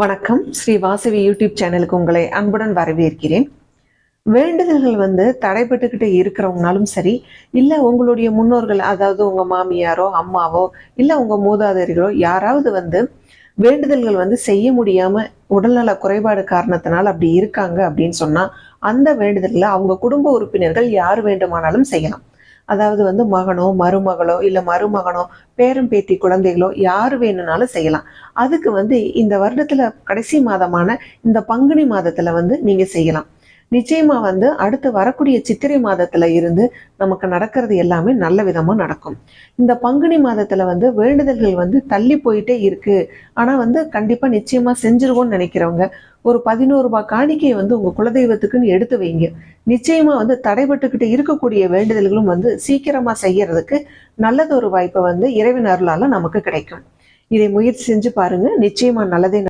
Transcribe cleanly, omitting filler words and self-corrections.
வணக்கம். ஸ்ரீ வாசவி யூடியூப் சேனலுக்கு உங்களை அன்புடன் வரவேற்கிறேன். வேண்டுதல்கள் தடைப்பட்டுக்கிட்டு இருக்கிறவங்கனாலும் சரி, இல்லை உங்களுடைய முன்னோர்கள், அதாவது உங்கள் மாமியாரோ அம்மாவோ இல்லை உங்கள் மூதாதையர்களோ யாராவது வேண்டுதல்கள் செய்ய முடியாமல் உடல்நல குறைபாடு காரணத்தினால் அப்படி இருக்காங்க அப்படின்னு சொன்னால், அந்த வேண்டுதல்களை அவங்க குடும்ப உறுப்பினர்கள் யார் வேண்டுமானாலும் செய்யலாம். அதாவது மகனோ மருமகளோ இல்லை மருமகனோ பேரம் பேத்தி குழந்தைகளோ யார் வேணும்னாலும் செய்யலாம். அதுக்கு இந்த வருடத்துல கடைசி மாதமான இந்த பங்குனி மாதத்துல நீங்க செய்யலாம். நிச்சயமா அடுத்து வரக்கூடிய சித்திரை மாதத்துல இருந்து நமக்கு நடக்கிறது எல்லாமே நல்ல விதமா நடக்கும். இந்த பங்குனி மாதத்துல வேண்டுதல்கள் தள்ளி போயிட்டே இருக்கு, ஆனா கண்டிப்பா நிச்சயமா செஞ்சிருவோம்னு நினைக்கிறவங்க ஒரு 11 ரூபாய் காணிக்கையை உங்க குலதெய்வத்துக்குன்னு எடுத்து வைங்க. நிச்சயமா தடைபட்டுக்கிட்டு இருக்கக்கூடிய வேண்டுதல்களும் சீக்கிரமா செய்யறதுக்கு நல்லதொரு வாய்ப்பை இறைவன் அருளால நமக்கு கிடைக்கும். இதை முயற்சி செஞ்சு பாருங்க. நிச்சயமா நல்லதே